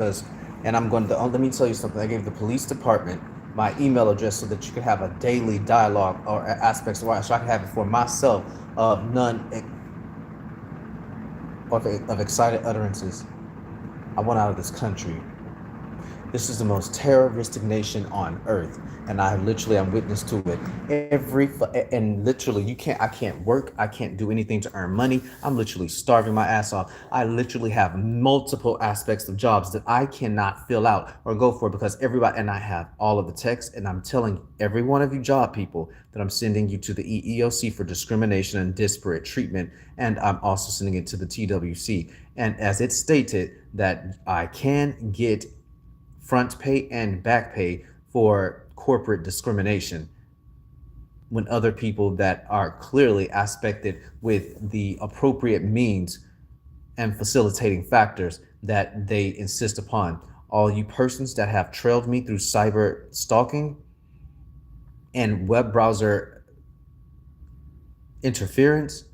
because, and I'm going to, let me tell you something. I gave the police department my email address so that you could have a daily dialogue or aspects, so I could have it for myself of none of excited utterances. I want out of this country. This is the most terroristic nation on earth, and I literally am witness to it. And literally, I can't work. I can't do anything to earn money. I'm literally starving my ass off. I literally have multiple aspects of jobs that I cannot fill out or go for because everybody, and I have all of the text, and I'm telling every one of you job people that I'm sending you to the EEOC for discrimination and disparate treatment, and I'm also sending it to the TWC. And as it stated that I can get front pay and back pay for corporate discrimination when other people that are clearly aspected with the appropriate means and facilitating factors that they insist upon. All you persons that have trailed me through cyber stalking and web browser interference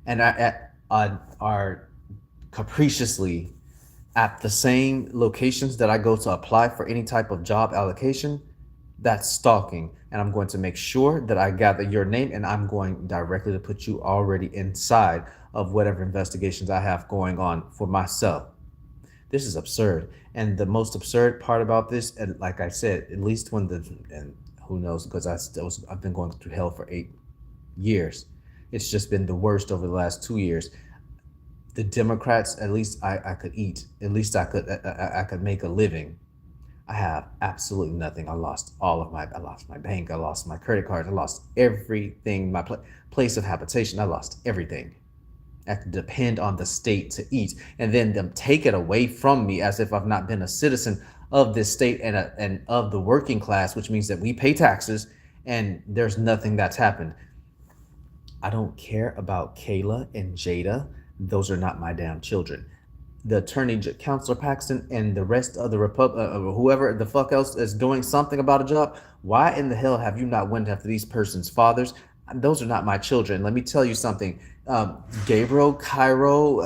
and are capriciously at the same locations that I go to apply for any type of job allocation, that's stalking. And I'm going to make sure that I gather your name, and I'm going directly to put you already inside of whatever investigations I have going on for myself. This is absurd. And the most absurd part about this, and like I said, at least and who knows, because I've been going through hell for 8 years. It's just been the worst over the last 2 years. The Democrats, at least I could eat. At least I could make a living. I have absolutely nothing. I lost my bank. I lost my credit cards. I lost everything. My place of habitation. I lost everything. I have to depend on the state to eat, and then them take it away from me as if I've not been a citizen of this state and of the working class, which means that we pay taxes, and there's nothing that's happened. I don't care about Kayla and Jada. Those are not my damn children. The attorney, Counselor Paxton, and the rest of the whoever the fuck else is doing something about a job. Why in the hell have you not went after these persons' fathers? Those are not my children. Let me tell you something. Gabriel, Cairo,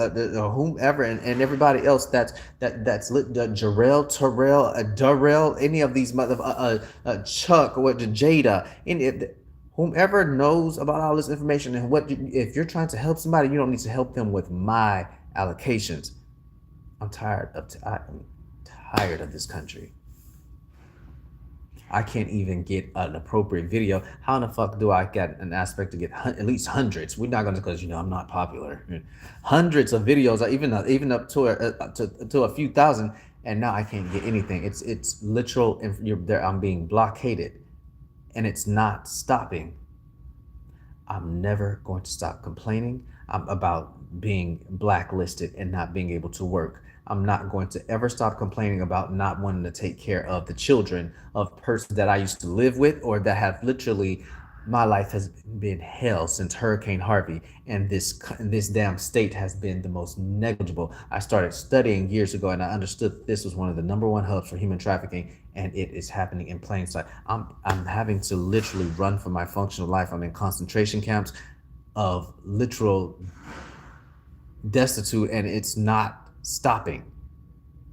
whomever, and everybody else that's lit, Jarrell, Terrell, Darrell, any of these Chuck, what Jada, any whomever knows about all this information and if you're trying to help somebody, you don't need to help them with my allocations. I'm tired of this country. I can't even get an appropriate video. How in the fuck do I get an aspect to get at least hundreds? We're not going to, because I'm not popular. Hundreds of videos, even up to a few thousand, and now I can't get anything. It's literal. I'm being blockaded, and it's not stopping. I'm never going to stop complaining about being blacklisted and not being able to work. I'm not going to ever stop complaining about not wanting to take care of the children of persons that I used to live with or that have literally, my life has been hell since Hurricane Harvey, and this damn state has been the most negligible. I started studying years ago, and I understood this was one of the number one hubs for human trafficking, and it is happening in plain sight. I'm having to literally run for my functional life. I'm in concentration camps of literal destitute, and it's not stopping.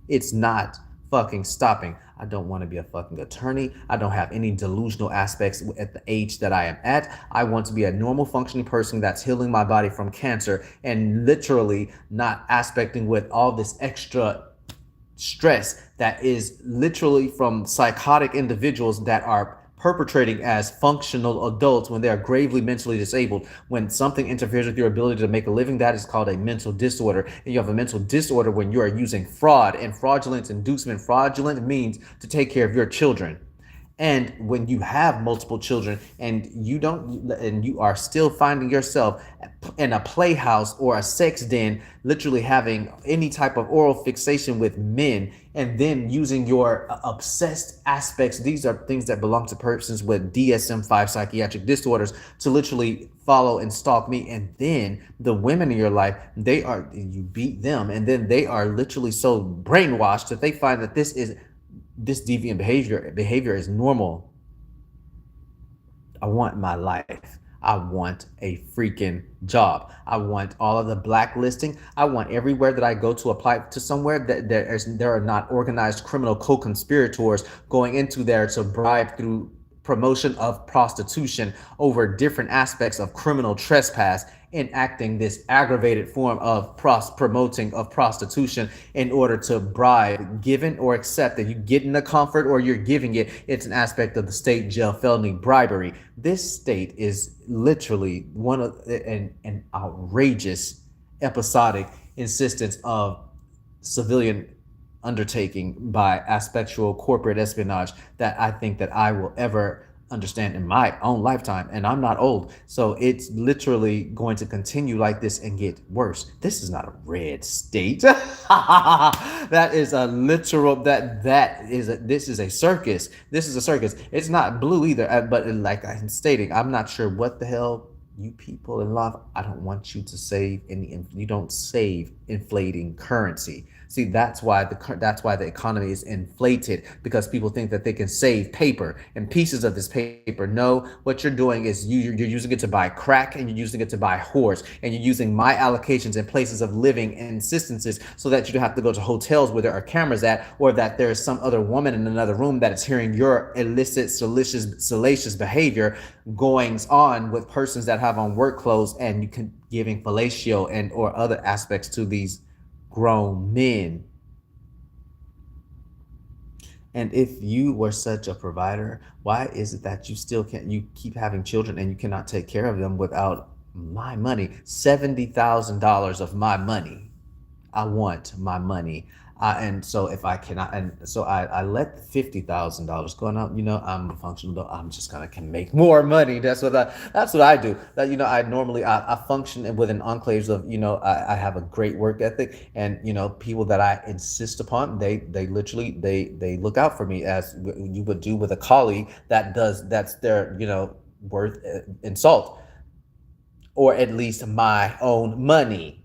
It's not fucking stopping. I don't want to be a fucking attorney. I don't have any delusional aspects at the age that I am at. I want to be a normal functioning person that's healing my body from cancer and literally not aspecting with all this extra stress that is literally from psychotic individuals that are perpetrating as functional adults when they are gravely mentally disabled. When something interferes with your ability to make a living, that is called a mental disorder. And you have a mental disorder when you are using fraud and fraudulent inducement. Fraudulent means to take care of your children. And when you have multiple children and you are still finding yourself in a playhouse or a sex den, literally having any type of oral fixation with men, and then using your obsessed aspects, these are things that belong to persons with DSM-5 psychiatric disorders, to literally follow and stalk me. And then the women in your life, you beat them, and then they are literally so brainwashed that they find that this deviant behavior is normal. I want my life. I want a freaking job. I want all of the blacklisting. I want everywhere that I go to apply to somewhere that there are not organized criminal co-conspirators going into there to bribe through promotion of prostitution over different aspects of criminal trespass, enacting this aggravated form of promoting of prostitution in order to bribe, given or accept that you get in the comfort or you're giving it. It's an aspect of the state jail felony bribery. This state is literally one of an outrageous episodic insistence of civilian undertaking by aspectual corporate espionage that I think that I will ever understand in my own lifetime, and I'm not old, so it's literally going to continue like this and get worse. This is not a red state. That is a literal this is a circus. This is a circus. It's not blue either, but like I'm stating, I'm not sure what the hell you people in love. I don't want you to save any. You don't save inflating currency. See, that's why the economy is inflated, because people think that they can save paper and pieces of this paper. No, what you're doing is you're using it to buy crack, and you're using it to buy whores, and you're using my allocations and places of living and insistences so that you don't have to go to hotels where there are cameras at, or that there is some other woman in another room that is hearing your illicit, salacious behavior goings on with persons that have on work clothes, and you can giving fellatio and or other aspects to these grown men. And if you were such a provider, why is it that you keep having children and you cannot take care of them without my money? $70,000 of my money. I want my money. And so if I cannot, and so I let $50,000 go out. I'm a functional. I'm just gonna can make more money. That's what I do. That I normally I function within enclaves of I have a great work ethic, and people that I insist upon, they literally they look out for me as you would do with a colleague that's their worth insult, or at least my own money.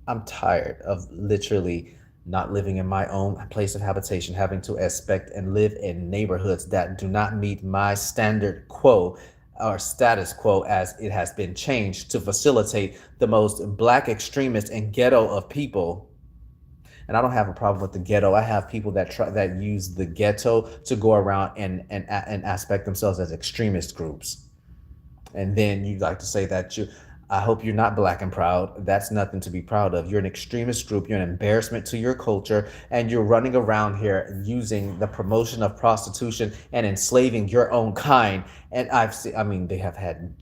I'm tired of literally not living in my own place of habitation, having to expect and live in neighborhoods that do not meet my standard quo or status quo, as it has been changed to facilitate the most black extremist and ghetto of people. And I don't have a problem with the ghetto. I have people that use the ghetto to go around and aspect themselves as extremist groups. And then you like to say that I hope you're not black and proud. That's nothing to be proud of. You're an extremist group. You're an embarrassment to your culture. And you're running around here using the promotion of prostitution and enslaving your own kind. And they have had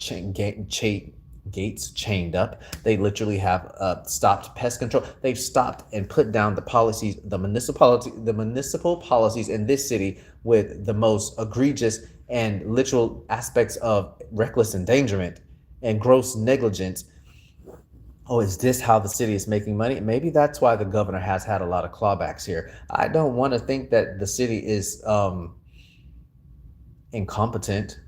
gates chained up. They literally have stopped pest control. They've stopped and put down the policies, the municipal policies in this city with the most egregious and literal aspects of reckless endangerment and gross negligence. Oh, is this how the city is making money? Maybe that's why the governor has had a lot of clawbacks here. I don't want to think that the city is incompetent,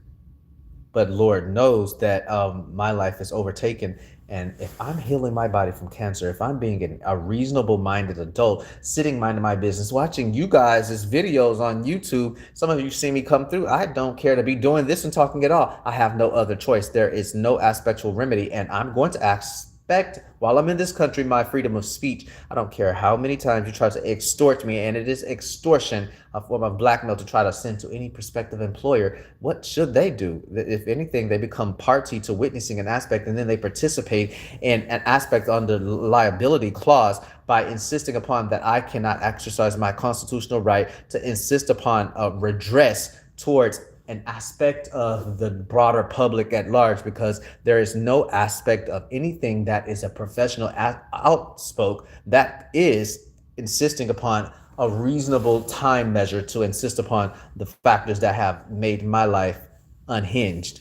but Lord knows that my life is overtaken. And if I'm healing my body from cancer, if I'm being a reasonable minded adult, sitting minding my business, watching you guys' videos on YouTube, some of you see me come through. I don't care to be doing this and talking at all. I have no other choice. There is no aspectual remedy, and I'm going to expect, while I'm in this country, my freedom of speech. I don't care how many times you try to extort me, and it is extortion, a form of blackmail to try to send to any prospective employer. What should they do? If anything, they become party to witnessing an aspect, and then they participate in an aspect under the liability clause by insisting upon that I cannot exercise my constitutional right to insist upon a redress towards an aspect of the broader public at large, because there is no aspect of anything that is a professional outspoke that is insisting upon a reasonable time measure to insist upon the factors that have made my life unhinged.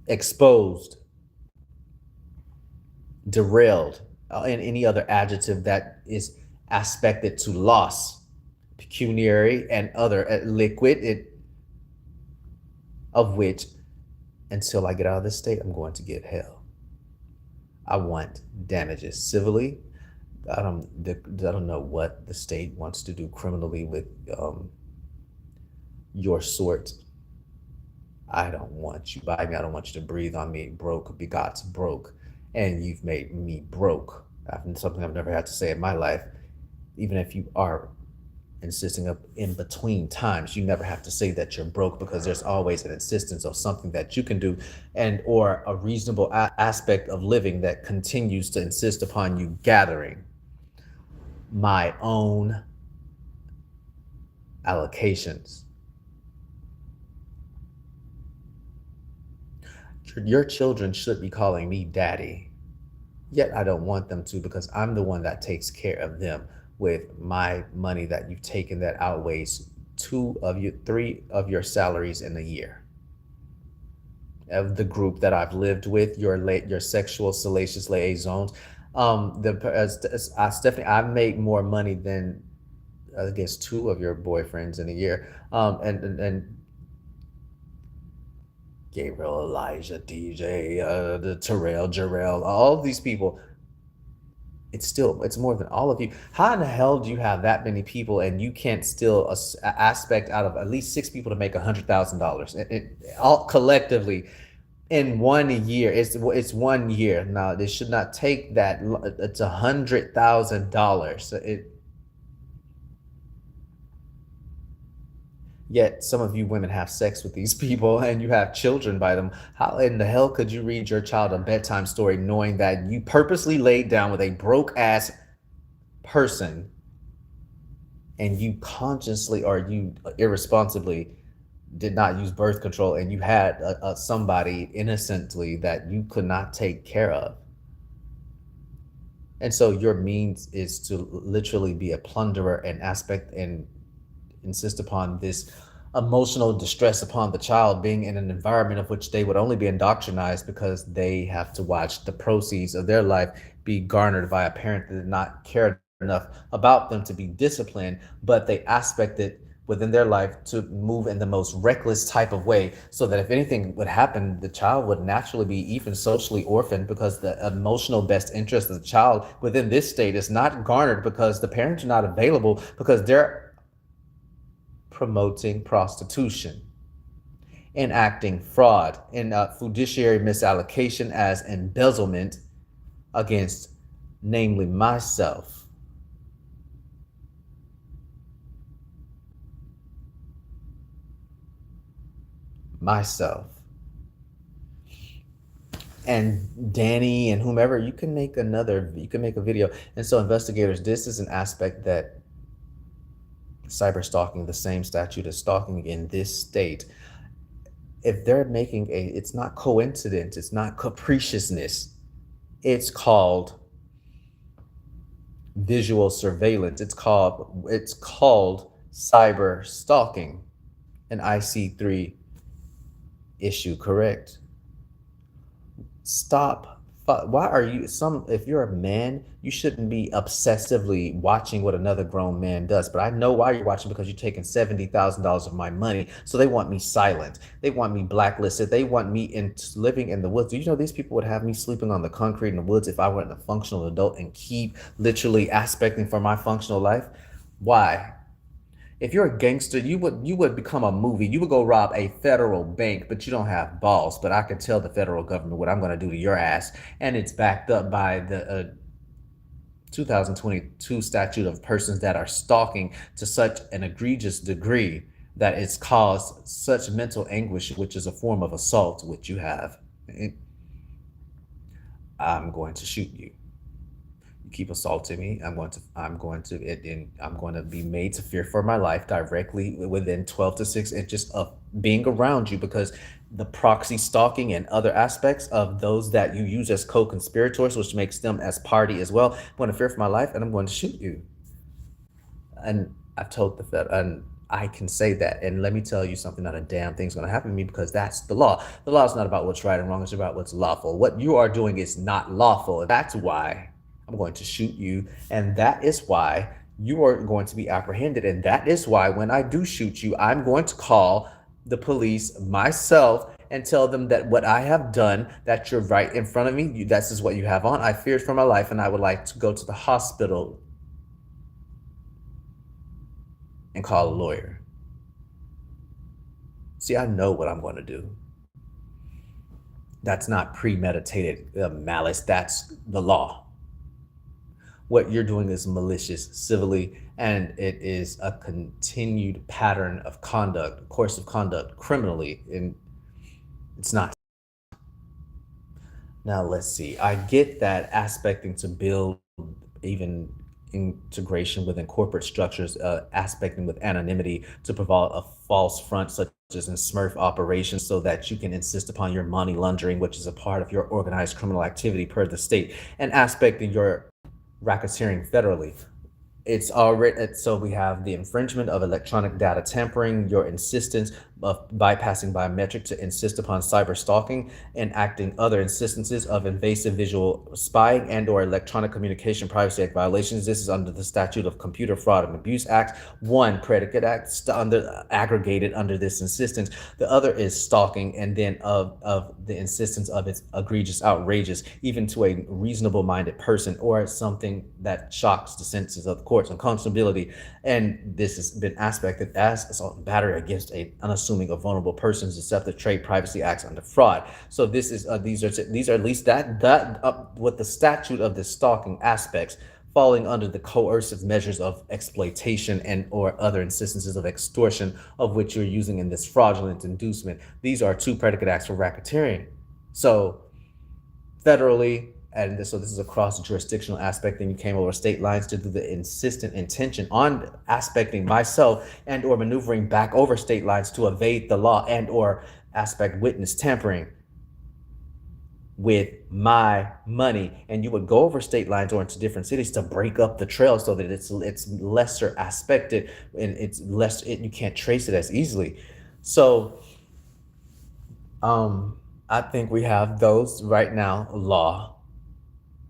Exposed, derailed, and any other adjective that is aspected to loss, pecuniary and other liquid, of which, until I get out of this state, I'm going to get hell. I want damages civilly. I don't know what the state wants to do criminally with your sort. I don't want you by me. I don't want you to breathe on me. Broke begots broke. And you've made me broke. Something I've never had to say in my life. Even if you are insisting of in between times, you never have to say that you're broke, because there's always an insistence of something that you can do, and or a reasonable aspect of living that continues to insist upon you gathering my own allocations. Your children should be calling me daddy, yet I don't want them to, because I'm the one that takes care of them with my money that you've taken that outweighs three of your salaries in a year. Of the group that I've lived with, your sexual salacious liaisons, Stephanie, I make more money than I guess two of your boyfriends in a year. And Gabriel, Elijah, DJ, the Terrell, Jarrell, all of these people, it's more than all of you. How in the hell do you have that many people and you can't still aspect out of at least six people to make $100,000 all collectively in 1 year? It's 1 year. Now this should not take that. It's $100,000. Yet some of you women have sex with these people and you have children by them. How in the hell could you read your child a bedtime story knowing that you purposely laid down with a broke ass person, and you consciously or you irresponsibly did not use birth control, and you had somebody innocently that you could not take care of? And so your means is to literally be a plunderer and aspect and insist upon this emotional distress upon the child, being in an environment of which they would only be indoctrinized because they have to watch the proceeds of their life be garnered by a parent that did not care enough about them to be disciplined, but they aspected within their life to move in the most reckless type of way, so that if anything would happen, the child would naturally be even socially orphaned, because the emotional best interest of the child within this state is not garnered because the parents are not available, because they're promoting prostitution, enacting fraud and fiduciary misallocation as embezzlement against, namely, myself. And Danny and whomever. You can make a video. And so, investigators, this is an aspect that cyber stalking, the same statute as stalking in this state, if they're making it's not coincidence, it's not capriciousness, it's called visual surveillance. It's called cyber stalking, an IC3 issue, correct? Stop. Why are you if you're a man, you shouldn't be obsessively watching what another grown man does. But I know why you're watching, because you're taking $70,000 of my money. So they want me silent. They want me blacklisted. They want me living in the woods. Do you know these people would have me sleeping on the concrete in the woods if I weren't a functional adult and keep literally aspecting for my functional life? Why? If you're a gangster, you would become a movie. You would go rob a federal bank, but you don't have balls. But I can tell the federal government what I'm going to do to your ass, and it's backed up by the 2022 statute of persons that are stalking to such an egregious degree that it's caused such mental anguish, which is a form of assault, which you have. I'm going to shoot you. Keep assaulting me, I'm going to be made to fear for my life directly within 12 to 6 inches of being around you, because the proxy stalking and other aspects of those that you use as co-conspirators, which makes them as party as well, I'm going to fear for my life, and I'm going to shoot you. And I've told the Fed, and I can say that. And let me tell you something, not a damn thing's going to happen to me, because that's the law. The law is not about what's right and wrong. It's about what's lawful. What you are doing is not lawful. That's why I'm going to shoot you. And that is why you are going to be apprehended. And that is why when I do shoot you, I'm going to call the police myself and tell them that what I have done, that you're right in front of me. This is what you have on. I feared for my life, and I would like to go to the hospital and call a lawyer. See, I know what I'm going to do. That's not premeditated malice. That's the law. What you're doing is malicious civilly, and it is a continued pattern of conduct, course of conduct criminally, and it's not. Now let's see. I get that aspecting to build even integration within corporate structures, aspecting with anonymity to provide a false front, such as in Smurf operations, so that you can insist upon your money laundering, which is a part of your organized criminal activity per the state, and aspecting your racketeering federally. It's already so we have the infringement of electronic data tampering, your insistence of bypassing biometric to insist upon cyber stalking, and acting other instances of invasive visual spying and or electronic communication privacy act violations. This is under the statute of Computer Fraud and Abuse Act. One predicate act under aggregated under this insistence. The other is stalking, and then of the insistence of its egregious, outrageous, even to a reasonable minded person, or something that shocks the senses of the courts, unconscionability. And this has been aspected as assault and battery against a unassuming or vulnerable persons, deceptive trade privacy acts under fraud. So this is these are at least that with the statute of the stalking aspects falling under the coercive measures of exploitation and or other instances of extortion of which you're using in this fraudulent inducement. These are two predicate acts for racketeering. So federally, and so this is a cross-jurisdictional aspect, and you came over state lines to do the insistent intention on aspecting myself and or maneuvering back over state lines to evade the law and or aspect witness tampering with my money, and you would go over state lines or into different cities to break up the trail so that it's lesser aspected and it's less you can't trace it as easily. So I think we have those right now. Law.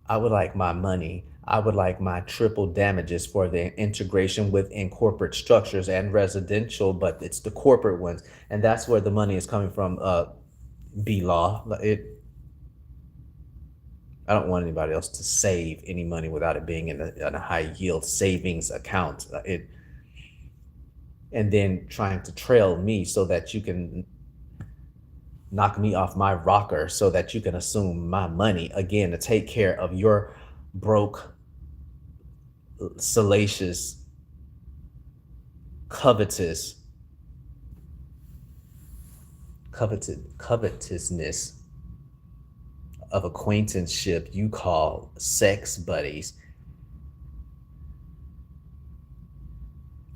I would like my money. I would like my triple damages for the integration within corporate structures and residential, but it's the corporate ones, and that's where the money is coming from. B law. I don't want anybody else to save any money without it being in a high yield savings account. And then trying to trail me so that you can knock me off my rocker so that you can assume my money again to take care of your broke, salacious, covetous, covetousness of acquaintanceship you call sex buddies.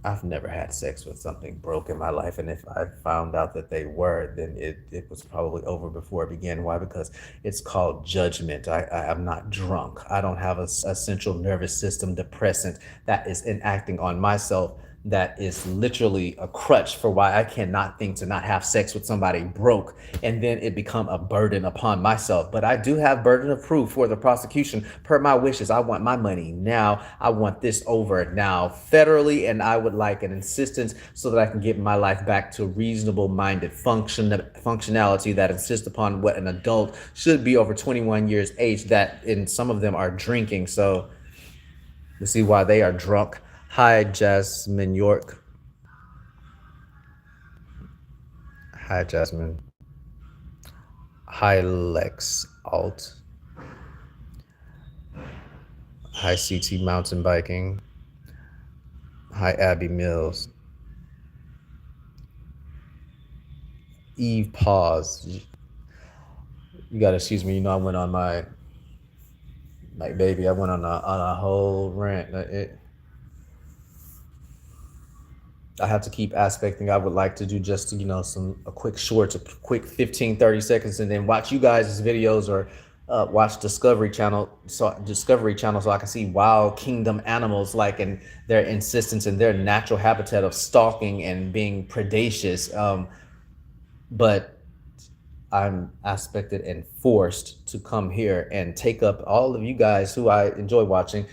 I've never had sex with something broke in my life, and if I found out that they were, then it was probably over before it began. Why? Because it's called judgment. I'm not drunk. I don't have a central nervous system depressant that is enacting on myself, that is literally a crutch for why I cannot think to not have sex with somebody broke, and then it become a burden upon myself. But I do have burden of proof for the prosecution per my wishes. I want my money now. I want this over now federally, and I would like an insistence so that I can get my life back to reasonable minded functionality that insists upon what an adult should be over 21 years age, that in some of them are drinking. So you see why they are drunk. Hi, Jasmine York. Hi, Jasmine. Hi, Lex Alt. Hi, CT Mountain Biking. Hi, Abby Mills. Eve Pause. You gotta excuse me. You know, I went on my, like, baby, I went on a whole rant. I have to keep aspecting. I would like to do just, a quick shorts, a quick 15, 30 seconds, and then watch you guys' videos, or watch Discovery Channel so I can see wild kingdom animals, like, and their insistence in their natural habitat of stalking and being predacious. But I'm aspected and forced to come here and take up all of you guys who I enjoy watching,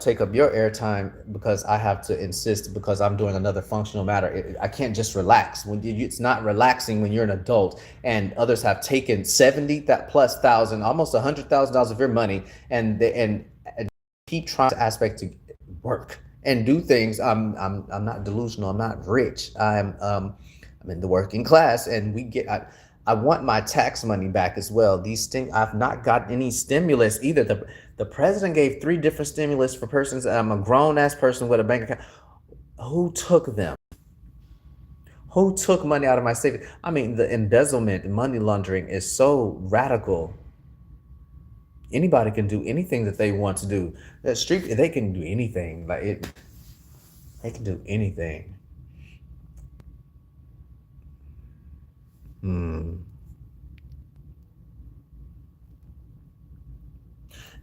take up your airtime, because I have to insist, because I'm doing another functional matter. I can't just relax when it's not relaxing when you're an adult, and others have taken 70 that plus thousand, almost $100,000 of your money, and keep trying to aspect to work and do things. I'm not delusional. I'm not rich. I'm I'm in the working class, and I want my tax money back as well. I've not got any stimulus either. The president gave three different stimulus for persons. I'm a grown ass person with a bank account. Who took them? Who took money out of my savings? I mean, the embezzlement and money laundering is so radical. Anybody can do anything that they want to do. The street, they can do anything. They can do anything. Hmm.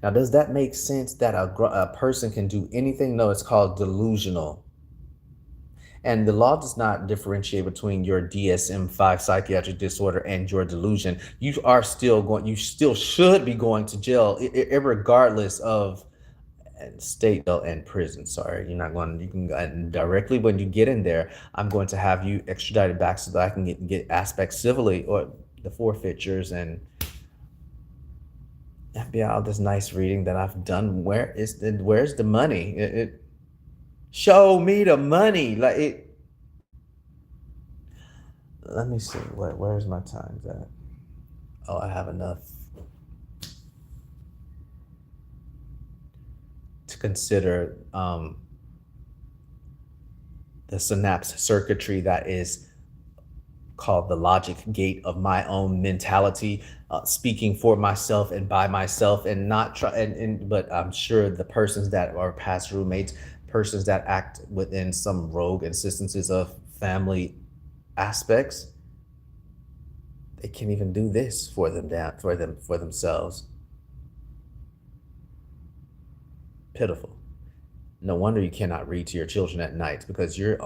Now, does that make sense that a person can do anything? No, it's called delusional. And the law does not differentiate between your DSM-5 psychiatric disorder and your delusion. You still should be going to jail, regardless of state jail and prison. Sorry, you're not going. You can directly when you get in there. I'm going to have you extradited back so that I can get aspects civilly or the forfeitures and FBI. All this nice reading that I've done. Where's the money? Show me the money. Let me see. Where's my times at? Oh, I have enough to consider the synapse circuitry that is called the logic gate of my own mentality, speaking for myself and by myself, and not try. But I'm sure the persons that are past roommates, persons that act within some rogue instances of family aspects, they can't even do this for themselves. Pitiful. No wonder you cannot read to your children at night because you.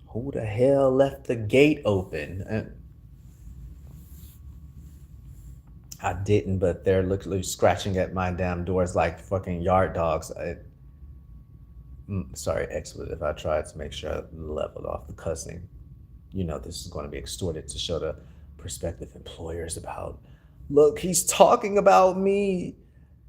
Who the hell left the gate open? I didn't, but they're literally scratching at my damn doors like fucking yard dogs. Sorry, expletive. I tried to make sure I leveled off the cussing. You know, this is going to be extorted to show the prospective employers about, look, he's talking about me.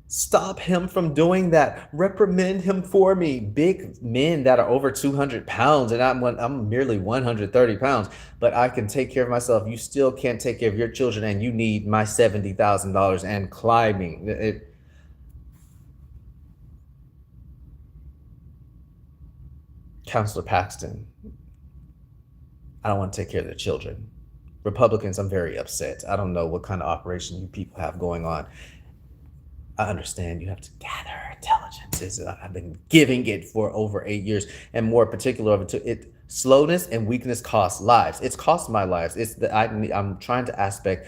Stop him from doing that. Reprimand him for me. Big men that are over 200 pounds, and I'm merely 130 pounds, but I can take care of myself. You still can't take care of your children, and you need my $70,000 and climbing. Counselor Paxton, I don't want to take care of their children. Republicans, I'm very upset. I don't know what kind of operation you people have going on. I understand you have to gather intelligence. I've been giving it for over 8 years, and more particular of it. Slowness and weakness cost lives. It's cost my lives. I'm trying to aspect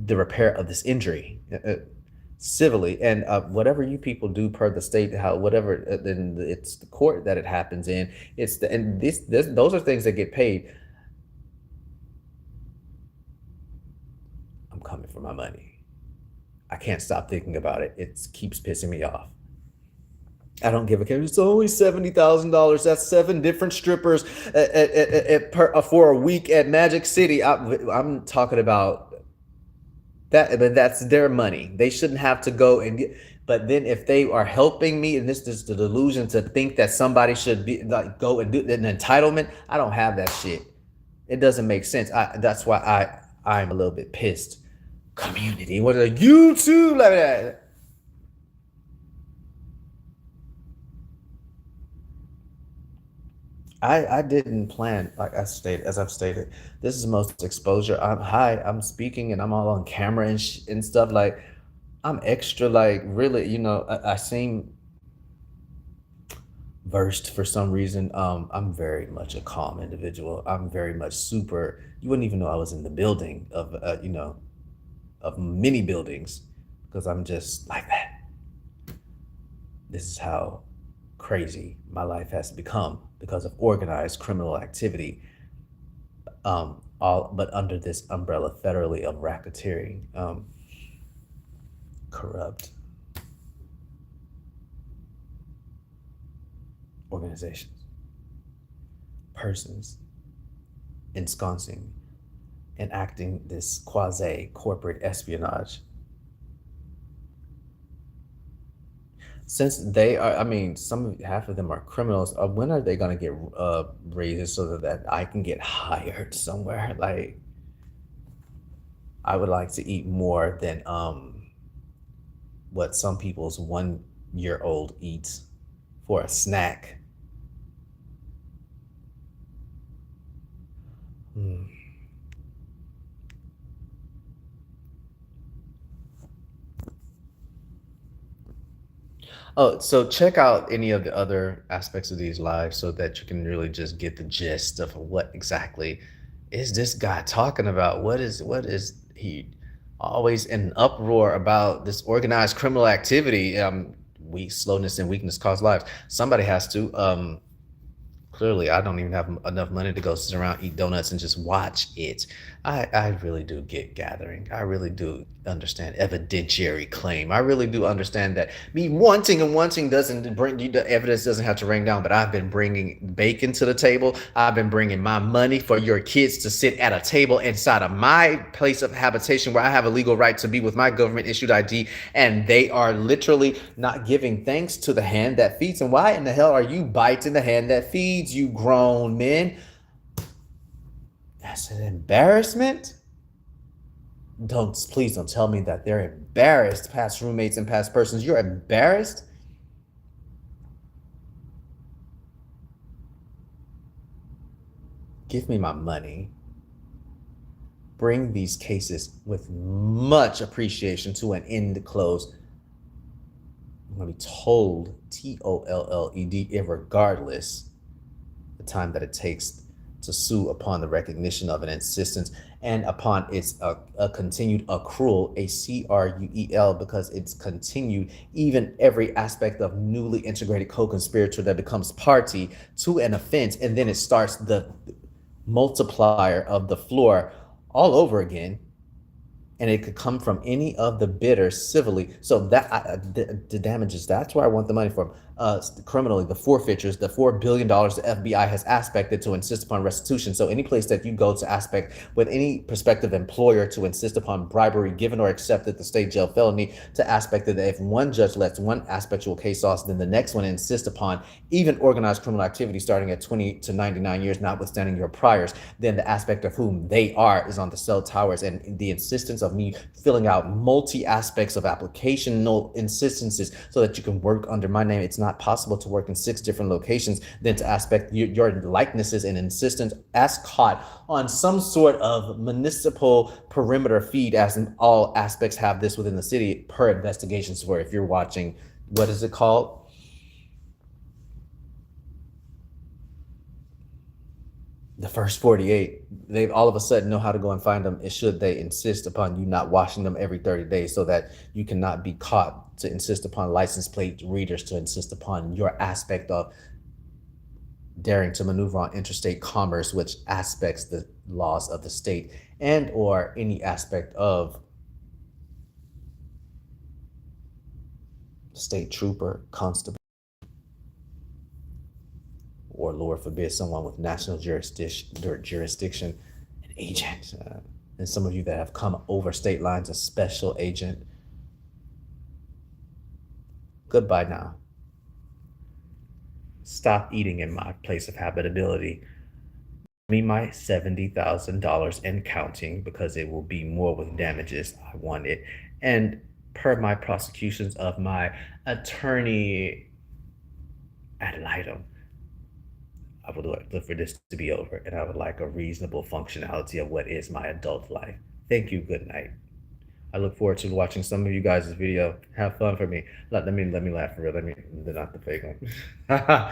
the repair of this injury civilly, and whatever you people do per the state, whatever, then it's the court that it happens in. Those are things that get paid. I'm coming for my money. I can't stop thinking about it. It keeps pissing me off. I don't give a care. It's only $70,000. That's 7 different strippers for a week at Magic City. I'm talking about that, but that's their money. They shouldn't have to go and get. But then if they are helping me, and this is the delusion to think that somebody should be like go and do an entitlement, I don't have that shit. It doesn't make sense. That's why I'm a little bit pissed. Community, what are YouTube like that? I didn't plan, like as I've stated, this is the most exposure. I'm speaking and I'm all on camera and stuff. Like I'm extra, like really, I seem versed for some reason. I'm very much a calm individual. I'm very much super. You wouldn't even know I was in the building of many buildings because I'm just like that. This is how crazy my life has become because of organized criminal activity. All but under this umbrella federally of racketeering, corrupt organizations, persons ensconcing enacting this quasi corporate espionage. Since they are, I mean, half of them are criminals. When are they gonna get raises so that I can get hired somewhere? Like, I would like to eat more than what some people's 1 year old eats for a snack. Hmm. Oh, so check out any of the other aspects of these lives so that you can really just get the gist of what exactly is this guy talking about? What is he always in an uproar about this organized criminal activity? Weak slowness and weakness cause lives. Somebody has to. Clearly, I don't even have enough money to go sit around, eat donuts, and just watch it. I really do get gathering. I really do understand evidentiary claim. I really do understand that me wanting and wanting doesn't bring you the evidence doesn't have to ring down. But I've been bringing bacon to the table. I've been bringing my money for your kids to sit at a table inside of my place of habitation where I have a legal right to be with my government issued ID, and they are literally not giving thanks to the hand that feeds. And why in the hell are you biting the hand that feeds, you grown men? That's an embarrassment. Please don't tell me that they're embarrassed, past roommates and past persons. You're embarrassed. Give me my money. Bring these cases with much appreciation to an end close. I'm going to be told, TOLLED, regardless the time that it takes to sue upon the recognition of an insistence and upon its a continued accrual, a CRUEL, because it's continued, even every aspect of newly integrated co-conspirator that becomes party to an offense, and then it starts the multiplier of the floor all over again, and it could come from any of the bidders civilly. So that the damages, that's where I want the money from. Criminally, the forfeitures, the $4 billion the FBI has aspected to insist upon restitution. So any place that you go to aspect with any prospective employer to insist upon bribery given or accepted, the state jail felony, to aspect that if one judge lets one aspectual case off, then the next one insists upon even organized criminal activity starting at 20 to 99 years, notwithstanding your priors, then the aspect of whom they are is on the cell towers. And the insistence of me filling out multi aspects of applicational insistences so that you can work under my name. It's not possible to work in 6 different locations than to aspect your likenesses and insistence as caught on some sort of municipal perimeter feed, as in all aspects have this within the city per investigations. Where if you're watching, what is it called? The first 48, they all of a sudden know how to go and find them. It should they insist upon you not washing them every 30 days so that you cannot be caught, to insist upon license plate readers, to insist upon your aspect of daring to maneuver on interstate commerce, which aspects the laws of the state, and or any aspect of state trooper, constable, or Lord forbid, someone with national jurisdiction, an agent. And some of you that have come over state lines, a special agent. Goodbye now. Stop eating in my place of habitability. Me my $70,000 and counting, because it will be more with damages. I want it. And per my prosecutions of my attorney ad litem, I would look for this to be over, and I would like a reasonable functionality of what is my adult life. Thank you. Good night. I look forward to watching some of you guys' video. Have fun for me. Let me laugh for real. Not the fake one.